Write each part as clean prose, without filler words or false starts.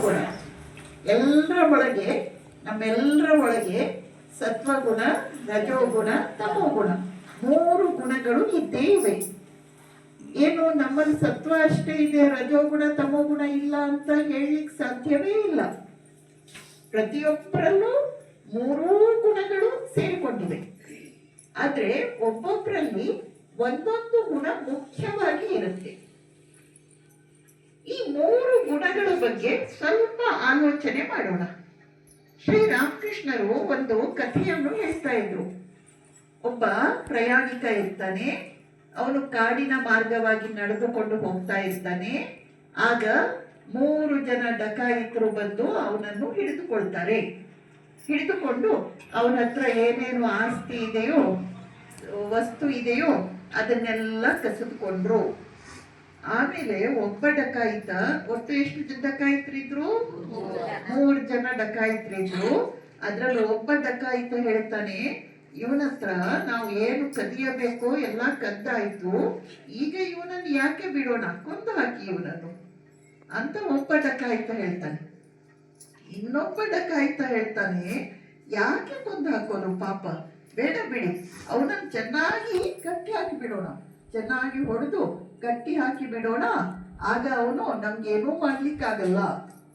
ಸತ್ವಗುಣ. ಎಲ್ಲರ ಒಳಗೆ, ನಮ್ಮೆಲ್ಲರ ಒಳಗೆ ಸತ್ವಗುಣ, ರಜೋಗುಣ, ತಮೋಗುಣ 3 ಗುಣಗಳು ಇದ್ದೇ ಇವೆ. ಏನು ನಮ್ಮಲ್ಲಿ ಸತ್ವ ಅಷ್ಟೇ ಇದೆ, ರಜೋಗುಣ ತಮೋಗುಣ ಇಲ್ಲ ಅಂತ ಹೇಳಲಿಕ್ಕೆ ಸಾಧ್ಯವೇ ಇಲ್ಲ. ಪ್ರತಿಯೊಬ್ಬರಲ್ಲೂ 3 ಗುಣಗಳು ಸೇರಿಕೊಂಡಿವೆ. ಆದ್ರೆ ಒಬ್ಬೊಬ್ಬರಲ್ಲಿ ಒಂದೊಂದು ಗುಣ ಮುಖ್ಯವಾಗಿ ಇರುತ್ತೆ. ಈ 3 ಗುಣಗಳ ಬಗ್ಗೆ ಸ್ವಲ್ಪ ಆಲೋಚನೆ ಮಾಡೋಣ. ಶ್ರೀರಾಮಕೃಷ್ಣರು ಒಂದು ಕಥೆಯನ್ನು ಹೇಳ್ತಾ ಇದ್ರು. ಒಬ್ಬ ಪ್ರಯಾಣಿಕ ಇರ್ತಾನೆ, ಅವನು ಕಾಡಿನ ಮಾರ್ಗವಾಗಿ ನಡೆದುಕೊಂಡು ಹೋಗ್ತಾ ಇರ್ತಾನೆ. ಆಗ 3 ಜನ ಡಕಾಯಿತರು ಬಂದು ಅವನನ್ನು ಹಿಡಿದುಕೊಳ್ತಾರೆ. ಹಿಡಿದುಕೊಂಡು ಅವನ ಹತ್ರ ಏನೇನು ಆಸ್ತಿ ಇದೆಯೋ, ವಸ್ತು ಇದೆಯೋ ಅದನ್ನೆಲ್ಲ ಕಸಿದುಕೊಂಡ್ರು. ಆಮೇಲೆ ಒಬ್ಬ ಡಕಾಯಿತ, ಒಟ್ಟು ಎಷ್ಟು ಡಕಾಯಿತರಿದ್ರು? 3 ಜನ ಡಕಾಯಿತರಿದ್ರು. ಅದ್ರಲ್ಲಿ ಒಬ್ಬ ಡಕಾಯಿತ ಹೇಳ್ತಾನೆ, ಇವನ ಹತ್ರ ನಾವು ಏನು ಕದಿಯಬೇಕೋ ಎಲ್ಲ ಕದ್ದಾಯ್ತು, ಈಗ ಇವನನ್ನು ಯಾಕೆ ಬಿಡೋಣ, ಕೊಂದು ಹಾಕಿ ಇವನನ್ನು ಅಂತ ಒಬ್ಬ ಡಕಾಯಿತ ಹೇಳ್ತಾನೆ. ಇನ್ನೊಬ್ಬ ಡಕಾಯಿತ ಹೇಳ್ತಾನೆ, ಯಾಕೆ ಕೊಂದು ಹಾಕೋದು, ಪಾಪ ಬೇಡ ಬಿಡಿ, ಅವನನ್ನು ಚೆನ್ನಾಗಿ ಕಟ್ಟಿ ಹಾಕಿ ಬಿಡೋಣ, ಚೆನ್ನಾಗಿ ಹೊಡೆದು ಕಟ್ಟಿ ಹಾಕಿ ಬಿಡೋಣ, ಆಗ ಅವನು ನಮ್ಗೇನೂ ಮಾಡ್ಲಿಕ್ಕಾಗಲ್ಲ,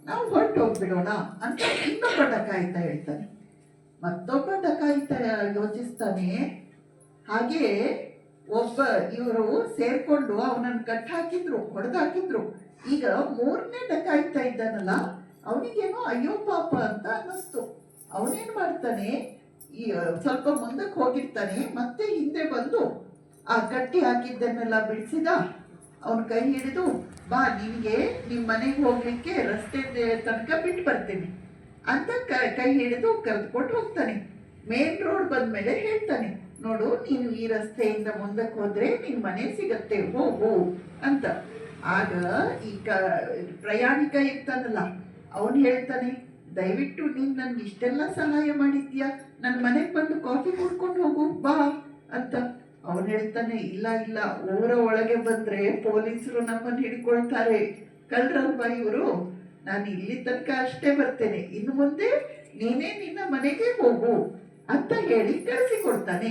ನಾವು ಹೊರಟು ಹೋಗ್ಬಿಡೋಣ ಅಂತ ಇನ್ನೊಬ್ಬ ಡಕಾಯಿತ ಹೇಳ್ತಾನೆ. ಮತ್ತೊಬ್ಬ ಡಕಾಯಿತ ಯೋಚಿಸ್ತಾನೆ, ಹಾಗೆ ಇವರು ಸೇರ್ಕೊಂಡು ಅವನನ್ನು ಕಟ್ಟಿ ಹಾಕಿದ್ರು, ಹೊಡೆದು ಹಾಕಿದ್ರು. ಈಗ 3ನೇ ಡಕಾಯಿತ ಇದ್ದಾನಲ್ಲ, ಅವನಿಗೇನೋ ಅಯ್ಯೋ ಪಾಪ ಅಂತ ಅನ್ನಿಸ್ತು. ಅವನೇನ್ ಮಾಡ್ತಾನೆ, ಸ್ವಲ್ಪ ಮುಂದಕ್ಕೆ ಹೋಗಿರ್ತಾನೆ, ಮತ್ತೆ ಹಿಂದೆ ಬಂದು ಆ ಕಟ್ಟಿ ಹಾಕಿದ್ದನ್ನೆಲ್ಲ ಬಿಡಿಸಿದ. ಅವನ ಕೈ ಹಿಡಿದು, ಬಾ ನಿನಗೆ ನಿಮ್ಮ ಮನೆಗೆ ಹೋಗ್ಲಿಕ್ಕೆ ರಸ್ತೆ ತನಕ ಬಿಟ್ಟು ಬರ್ತೀನಿ ಅಂತ ಕೈ ಹಿಡಿದು ಕರೆದುಕೊಂಡು ಹೋಗ್ತಾನೆ. ಮೇನ್ ರೋಡ್ ಬಂದ್ಮೇಲೆ ಹೇಳ್ತಾನೆ, ನೋಡು ನೀನು ಈ ರಸ್ತೆಯಿಂದ ಮುಂದಕ್ಕೆ ಹೋದ್ರೆ ನಿನ್ ಮನೆ ಸಿಗತ್ತೆ, ಹೋಗು ಅಂತ. ಆಗ ಈ ಪ್ರಯಾಣಿಕ ಇರ್ತಾನಲ್ಲ, ಅವನು ಹೇಳ್ತಾನೆ, ದಯವಿಟ್ಟು ನೀನ್ ನನ್ಗೆ ಇಷ್ಟೆಲ್ಲ ಸಹಾಯ ಮಾಡಿದ್ಯಾ, ನನ್ನ ಮನೆಗೆ ಬಂದು ಕಾಫಿ ಕುಡ್ಕೊಂಡು ಹೋಗು ಬಾ ಅಂತ. ಅವನು ಹೇಳ್ತಾನೆ, ಇಲ್ಲ ಇಲ್ಲ, ಊರ ಒಳಗೆ ಬಂದ್ರೆ ಪೊಲೀಸರು ನಮ್ಮನ್ನು ಹಿಡ್ಕೊಳ್ತಾರೆ, ಕಳ್ರಲ್ವಾ ಇವರು, ನಾನು ಇಲ್ಲಿ ತನಕ ಅಷ್ಟೇ ಬರ್ತೇನೆ, ಇನ್ನು ಮುಂದೆ ನೀನೇ ನಿನ್ನ ಮನೆಗೆ ಹೋಗು ಅಂತ ಹೇಳಿ ಕಳಿಸಿಕೊಡ್ತಾನೆ.